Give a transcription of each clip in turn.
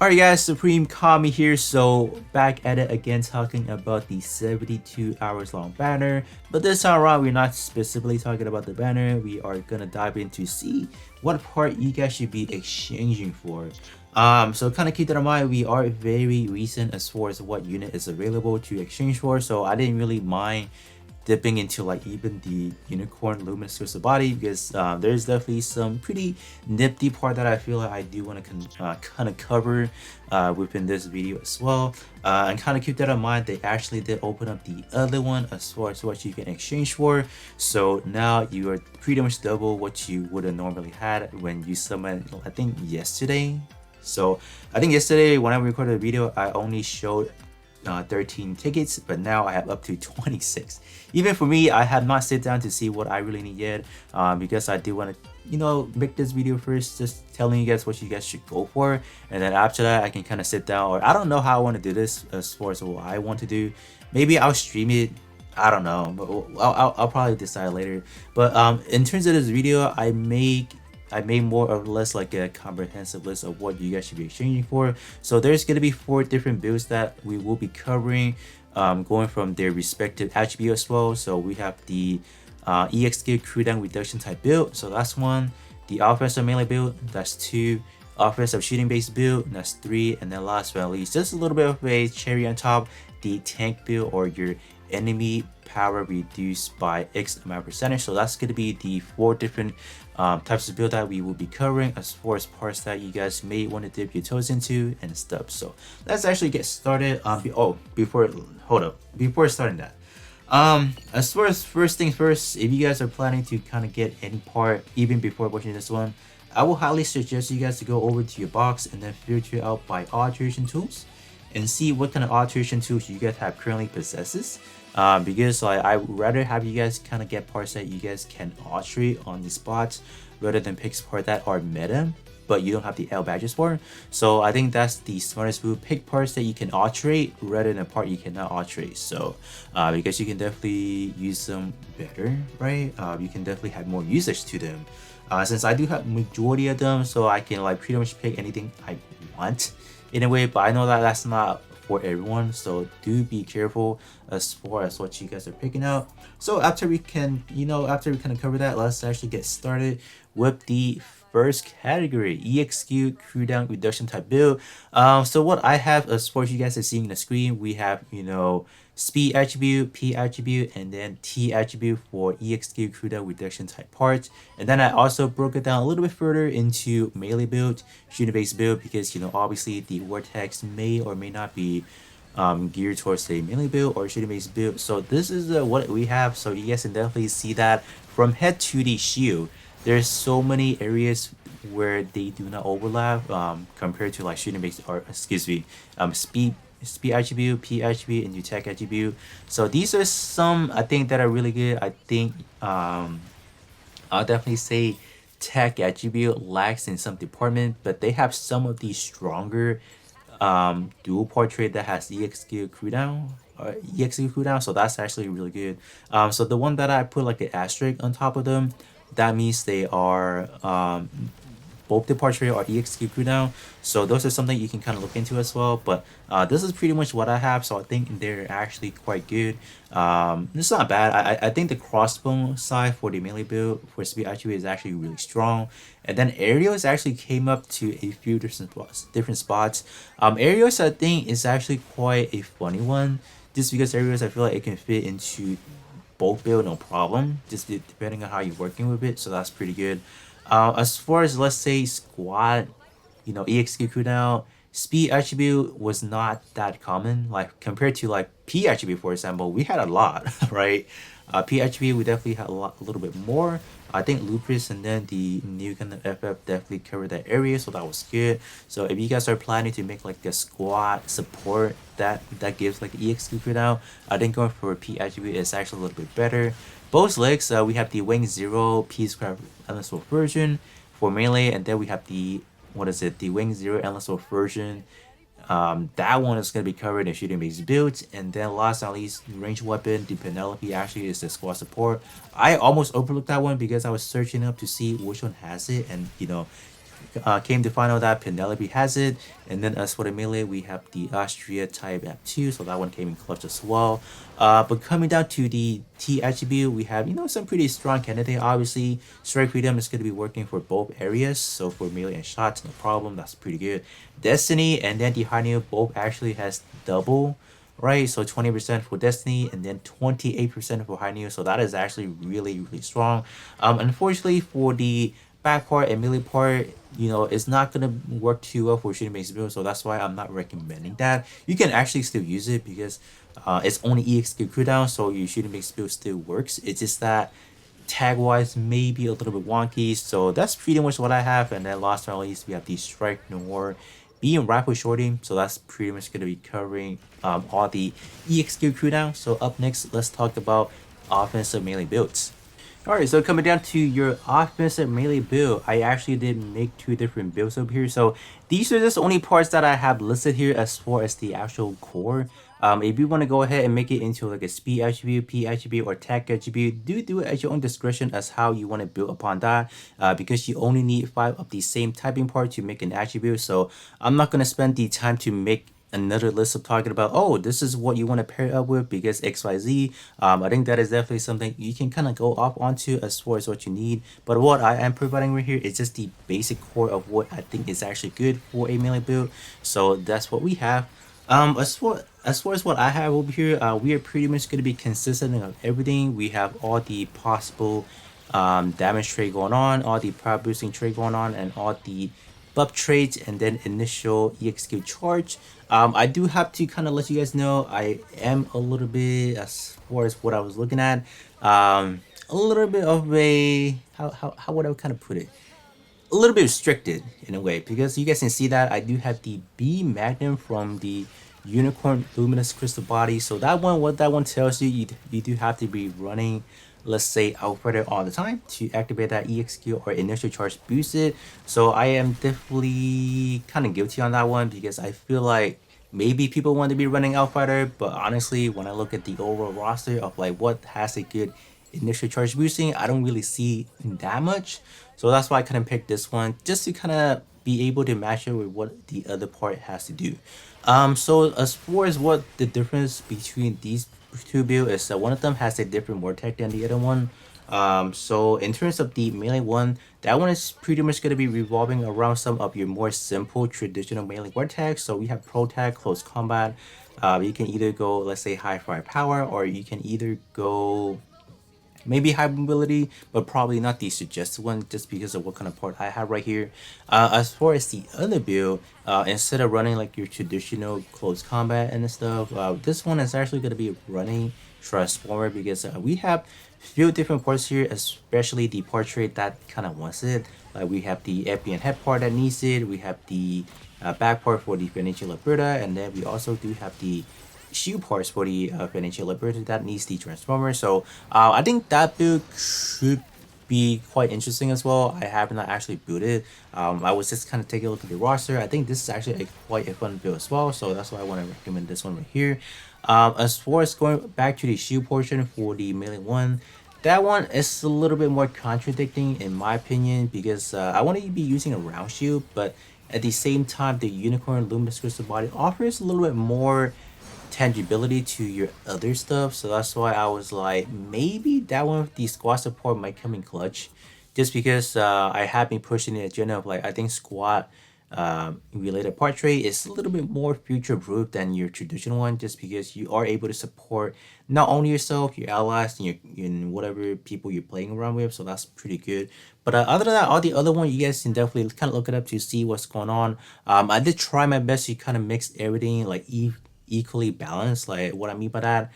Alright guys, Supreme Kami here, so back at it again talking about the 72 hours long banner, but this time around we're not specifically talking about the banner. We are gonna dive in to see what part you guys should be exchanging for. So kind of keep that in mind, we are very recent as far as what unit is available to exchange for, so I didn't really mind dipping into like even the unicorn luminous crystal body because there's definitely some pretty nifty part that I feel like I do want to kind of cover within this video as well, and kind of keep that in mind. They actually did open up the other one as far as what you can exchange for, so now you are pretty much double what you would have normally had when you summoned, I think yesterday. So I think yesterday when I recorded the video I only showed 13 tickets, but now I have up to 26. Even for me, I have not sit down to see what I really need yet, because I do want to make this video first, just telling you guys what you guys should go for, and then after that I can kind of sit down, or I don't know how I want to do this as far as what I want to do. Maybe I'll stream it, I don't know, but I'll probably decide later. But in terms of this video, I made more or less like a comprehensive list of what you guys should be exchanging for. So there's going to be 4 different builds that we will be covering, going from their respective attribute as well. So we have the EX skill cooldown reduction type build, so that's 1. The offensive melee build, that's 2. Offensive shooting based build, that's 3. And then last but not least, just a little bit of a cherry on top, the tank build, or your enemy power reduced by X amount percentage. So that's going to be the 4 different types of build that we will be covering as far as parts that you guys may want to dip your toes into and stuff. So let's actually get started. Before starting that, as far as first things first, if you guys are planning to kind of get any part even before watching this one, I will highly suggest you guys to go over to your box and then filter out by alteration tools and see what kind of alteration tools you guys have currently possesses, because I would rather have you guys kind of get parts that you guys can alterate on the spots rather than pick parts that are meta but you don't have the L badges for. So I think that's the smartest move. Pick parts that you can alterate rather than a part you cannot alterate. So because you can definitely use them better, right? You can definitely have more usage to them. Since I do have majority of them, so I can like pretty much pick anything I want in a way, but I know that that's not for everyone, so do be careful as far as what you guys are picking out. So after we kind of cover that, let's actually get started with the first category, EXQ cooldown reduction type build. So what I have as far as you guys are seeing on the screen, we have speed attribute, P attribute, and then T attribute for EXQ cooldown reduction type parts. And then I also broke it down a little bit further into melee build, shooting based build, because obviously the vortex may or may not be geared towards a melee build or shooting based build. So this is what we have. So you guys can definitely see that from head to the shield, there's so many areas where they do not overlap compared to like shooting based, or excuse me, speed attribute, P attribute, and attack attribute. So these are some I think that are really good. I think I'll definitely say tech attribute lacks in some department, but they have some of the stronger dual portrait that has EXQ cooldown, so that's actually really good. So the one that I put like an asterisk on top of them, that means they are both the portrait or EXQ cooldown. So those are something you can kind of look into as well. But this is pretty much what I have, so I think they're actually quite good. It's not bad. I think the crossbow side for the melee build for speed attribute is actually really strong. And then aerials actually came up to a few different spots. Aerials I think is actually quite a funny one, just because aerials I feel like it can fit into both build no problem, just depending on how you're working with it. So that's pretty good. As far as, let's say, squad, EXQ cooldown, speed attribute was not that common, like compared to like P attribute, for example. We had a lot, right? P attribute we definitely had a little bit more. I think Lupus and then the new Gundam FF definitely covered that area, so that was good. So if you guys are planning to make like a squad support that gives like EXQ cooldown, I think going for a P attribute is actually a little bit better. Both legs, we have the Wing Zero Peacecraft Endless War version for melee, and then we have the the Wing Zero Endless War version. That one is going to be covered in shooting based builds. And then last but not least, range weapon, the Penelope actually is the squad support. I almost overlooked that one because I was searching up to see which one has it, and came to find out that Penelope has it. And then as for the melee, we have the Austria Type F2, so that one came in clutch as well. But coming down to the T attribute, we have, some pretty strong candidate. Obviously, Strike Freedom is going to be working for both areas, so for melee and shots, no problem, that's pretty good. Destiny and then the Hanyu both actually has double, right? So 20% for Destiny and then 28% for Hanyu, so that is actually really, really strong. Unfortunately, for the back part and melee part, it's not gonna work too well for shooting based build, so that's why I'm not recommending that. You can actually still use it because it's only EXQ cooldown, so your shooting based build still works. It's just that tag wise maybe a little bit wonky, so that's pretty much what I have. And then last but not least, we have the Strike Noir being rapid shorting, so that's pretty much going to be covering all the EXQ cooldown. So up next, let's talk about offensive melee builds. Alright, so coming down to your offensive melee build, I actually did make two different builds up here. So these are just only parts that I have listed here as far as the actual core. If you want to go ahead and make it into like a speed attribute, P attribute, or tech attribute, do it at your own discretion as how you want to build upon that. Because you only need 5 of the same typing part to make an attribute. So I'm not going to spend the time to make another list of talking about, oh, this is what you want to pair up with because XYZ. I think that is definitely something you can kind of go off onto as far as what you need. But what I am providing right here is just the basic core of what I think is actually good for a melee build. So that's what we have. As far as what I have over here, we are pretty much going to be consistent of everything. We have all the possible damage trade going on, all the power boosting trade going on, and all the buff trades, and then initial EXQ charge. I do have to kind of let you guys know I am a little bit, as far as what I was looking at, a little bit of a, how would I kind of put it? A little bit restricted in a way, because you guys can see that I do have the B Magnum from the Unicorn Luminous Crystal Body. So that one, what that one tells you, you do have to be running, let's say, Outrider all the time to activate that EXQ or initial charge boosted. So I am definitely kind of guilty on that one because I feel like maybe people want to be running Outrider, but honestly, when I look at the overall roster of like what has a good initial charge boosting, I don't really see that much. So that's why I kind of picked this one, just to kind of be able to match it with what the other part has to do. So as far as what the difference between these two builds is, that one of them has a different vortex than the other one. So in terms of the melee one, that one is pretty much going to be revolving around some of your more simple traditional melee vortex. So we have pro tag, close combat. You can either go, let's say, high firepower, or you can either go maybe high mobility, but probably not the suggested one just because of what kind of part I have right here. As far as the other build, instead of running like your traditional close combat and stuff, this one is actually going to be running Transformer because we have few different parts here, especially the portrait that kind of wants it. Like we have the Epian head part that needs it, we have the back part for the Financial Alberta, and then we also do have the shoe parts for the Financial Liberty that needs the Transformer. So I think that build should be quite interesting as well. I have not actually built it. I was just kind of taking a look at the roster. I think this is actually quite a fun build as well. So that's why I want to recommend this one right here. As far as going back to the shoe portion for the melee one, that one is a little bit more contradicting in my opinion because I want to be using a round shield, but at the same time, the Unicorn Luminous Crystal Body offers a little bit more tangibility to your other stuff. So that's why I was like, maybe that one with the squad support might come in clutch, just because I have been pushing the agenda of like, I think squad related portrait is a little bit more future proof than your traditional one, just because you are able to support not only yourself, your allies, and your whatever people you're playing around with. So that's pretty good. But other than that, all the other one, you guys can definitely kind of look it up to see what's going on. I did try my best to kind of mix everything like equally balanced. Like what I mean by that,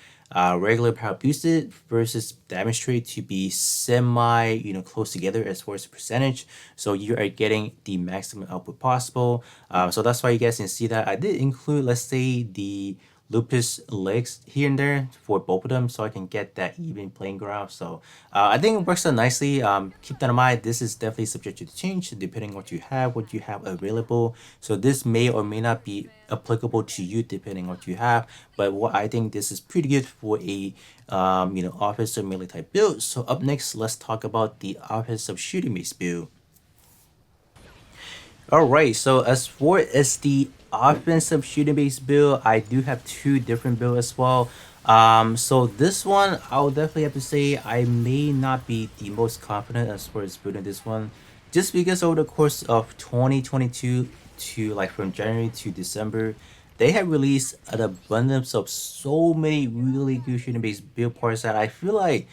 regular power boosted versus damage trade to be semi, close together as far as the percentage, so you are getting the maximum output possible. So that's why you guys can see that I did include, let's say, the lupus legs here and there for both of them, so I can get that even playing ground. So I think it works out nicely. Keep that in mind. This is definitely subject to change depending on what you have available. So this may or may not be applicable to you depending on what you have. But what I think this is pretty good for a offensive melee type build. So up next, let's talk about the offensive shooting base build. All right, so as far as the offensive shooting base build, I do have two different builds as well. So this one, I'll definitely have to say I may not be the most confident as far as building this one, just because over the course of 2022 to like from January to December, they have released an abundance of so many really good shooting base build parts that I feel like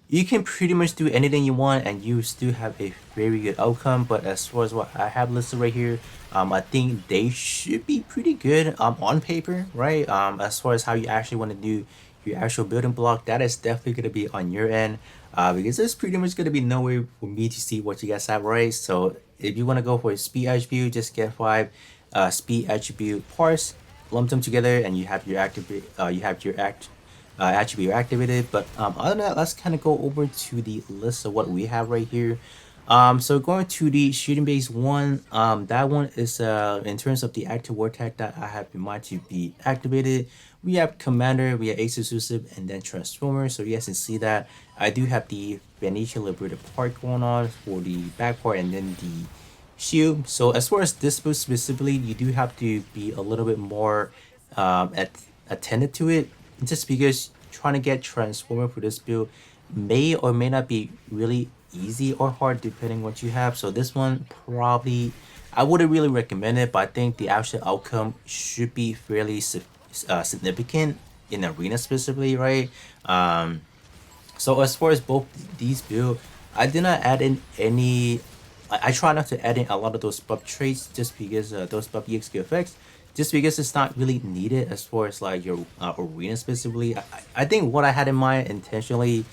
you can pretty much do anything you want and you still have a very good outcome. But as far as what I have listed right here, I think they should be pretty good on paper, right? As far as how you actually want to do your actual building block, that is definitely going to be on your end, because there's pretty much going to be no way for me to see what you guys have, right? So if you want to go for a speed attribute, just get 5 speed attribute parts, lump them together, and you have your attribute activated. But other than that, let's kind of go over to the list of what we have right here. So going to the shooting base one, that one is in terms of the active war tag that I have in mind to be activated. We have Commander, we have Ace Exclusive, and then Transformer. So you guys can see that I do have the Venetia Liberated part going on for the back part, and then the shield. So as far as this build specifically, you do have to be a little bit more attentive to it, just because trying to get Transformer for this build may or may not be really easy or hard depending what you have. So this one probably I wouldn't really recommend it, but I think the actual outcome should be fairly significant in arena specifically, right? So as far as both these build, I did not add in any. I try not to add in a lot of those buff traits just because those buff EXP effects, just because it's not really needed as far as like your arena specifically. I think what I had in mind intentionally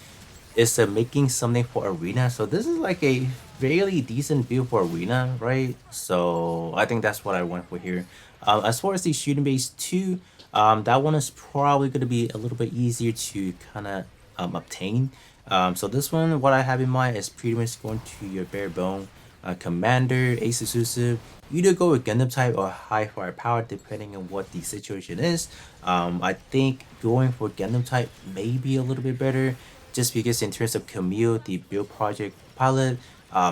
is making something for arena. So this is like a fairly decent build for arena, right? So I think that's what I went for here. As far as the shooting base 2, that one is probably going to be a little bit easier to kind of obtain. So this one, what I have in mind is pretty much going to your bare bone commander, ace exclusive. Either go with Gundam type or high firepower depending on what the situation is. I think going for Gundam type may be a little bit better, just because in terms of Camille, the build project pilot,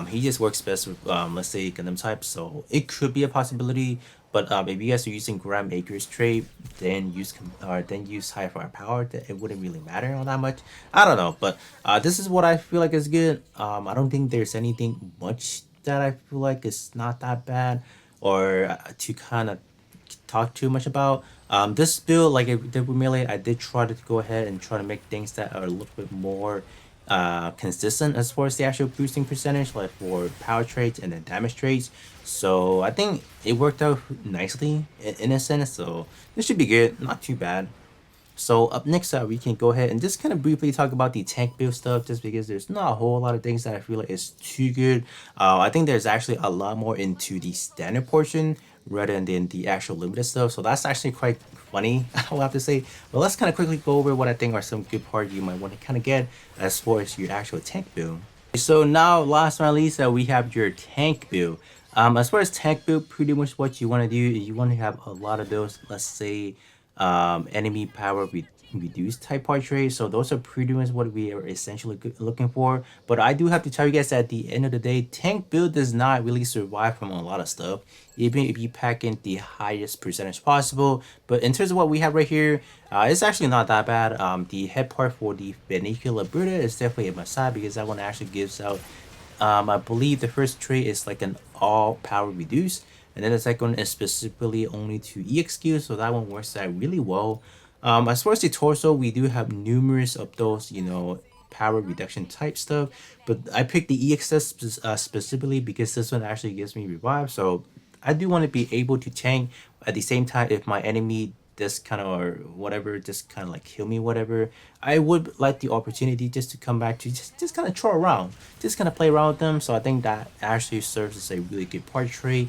he just works best with let's say Gundam type, so it could be a possibility. But if you guys are using Gram Acres trade, then use high firepower, then it wouldn't really matter all that much. I don't know, but this is what I feel like is good. I don't think there's anything much that I feel like is not that bad, or to kind of talk too much about. This build, like I did with Melee, I did try to go ahead and try to make things that are a little bit more consistent as far as the actual boosting percentage, like for power traits and then damage traits. So I think it worked out nicely in a sense. So this should be good, not too bad. So up next, we can go ahead and just kind of briefly talk about the tank build stuff, just because there's not a whole lot of things that I feel like is too good. I think there's actually a lot more into the standard portion rather than the actual limited stuff. So that's actually quite funny, I will have to say. But let's kind of quickly go over what I think are some good parts you might want to kind of get as far as your actual tank build. So now, last but not least, we have your tank build. As far as tank build, pretty much what you want to do, you want to have a lot of those, let's say, enemy power reduced type portrait. So those are pretty much what we are essentially looking for. But I do have to tell you guys that at the end of the day, tank build does not really survive from a lot of stuff, even if you pack in the highest percentage possible. But in terms of what we have right here, it's actually not that bad. The head part for the Vernacular Brutta is definitely a must have, because that one actually gives out, I believe the first trait is like an all power reduce, and then the second one is specifically only to EXQ, so that one works out really well. As far as the torso, we do have numerous of those, power reduction type stuff, but I picked the EXS specifically because this one actually gives me revive, so I do want to be able to tank at the same time if my enemy just kind of or whatever just kind of like kill me, whatever. I would like the opportunity just to come back to just kind of troll around, just kind of play around with them. So I think that actually serves as a really good part trait.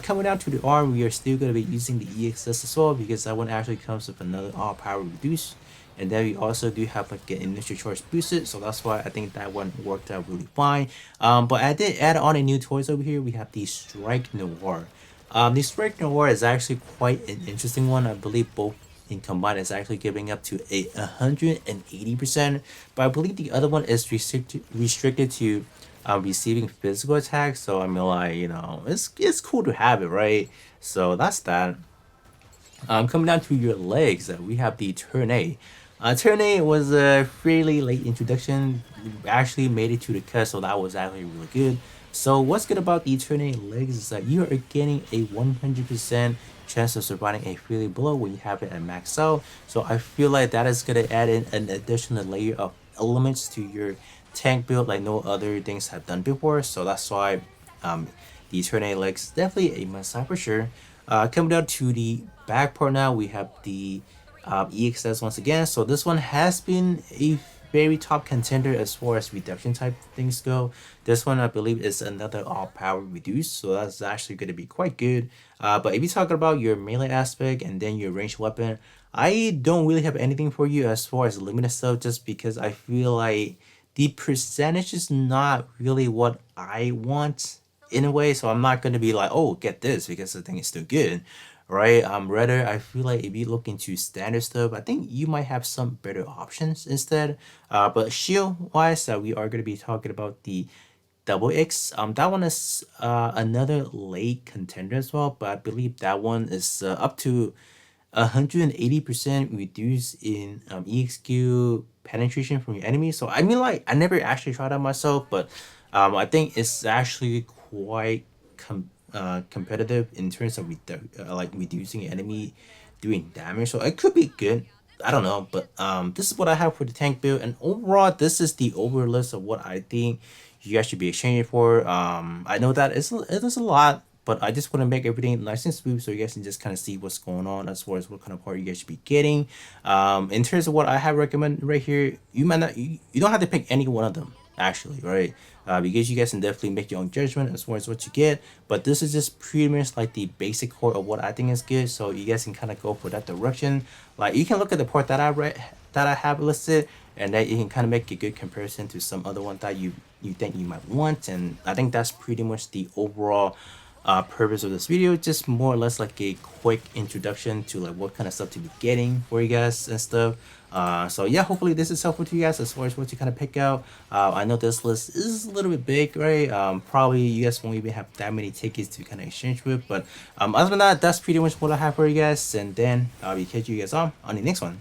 Coming down to the arm, we are still going to be using the EXS as well, because that one actually comes with another all power reduce, and then we also do have like an initial charge boosted, so that's why I think that one worked out really fine. But I did add on a new toys over here. We have the Strike Noir. The Strike Noir is actually quite an interesting one. I believe both in combined is actually giving up to a 180%, but I believe the other one is restricted to receiving physical attacks. So I mean, like, it's cool to have it, right? So that's that. Coming down to your legs, we have the Turn A. Turn A was a fairly late introduction. We actually made it to the cut, so that was actually really good. So what's good about the Turn A legs is that you are getting a 100% chance of surviving a fairly blow when you have it at max out. So I feel like that is gonna add in an additional layer of elements to your tank build like no other things have done before. So that's why um, the Turn A legs definitely a must have for sure. Coming down to the back part now, we have the EXS once again. So this one has been a very top contender as far as reduction type things go. This one I believe is another all power reduced, so that's actually going to be quite good. But if you're talking about your melee aspect and then your ranged weapon, I don't really have anything for you as far as limited stuff, just because I feel like the percentage is not really what I want in a way. So I'm not gonna be like, oh, get this because the thing is still good, right? Rather I feel like if you look into standard stuff, I think you might have some better options instead. But shield wise, we are gonna be talking about the Double X. That one is another late contender as well, but I believe that one is up to 180% reduce in EXQ penetration from your enemy. So I mean, like, I never actually tried that myself, but I think it's actually quite competitive in terms of like reducing enemy doing damage. So it could be good. I don't know, but this is what I have for the tank build, and overall, this is the over list of what I think you guys should be exchanging for. I know that it is a lot, but I just want to make everything nice and smooth so you guys can just kind of see what's going on as far as what kind of part you guys should be getting. In terms of what I have recommended right here, you might not, you don't have to pick any one of them actually, right? Because you guys can definitely make your own judgment as far as what you get. But this is just pretty much like the basic core of what I think is good, so you guys can kind of go for that direction. Like you can look at the part that I have listed, and that you can kind of make a good comparison to some other one that you think you might want. And I think that's pretty much the overall purpose of this video, just more or less like a quick introduction to like what kind of stuff to be getting for you guys and stuff. So yeah, hopefully this is helpful to you guys as far as what you kind of pick out. I know this list is a little bit big, right? Probably you guys won't even have that many tickets to kind of exchange with, but other than that, that's pretty much what I have for you guys, and then I'll be catching you guys on the next one.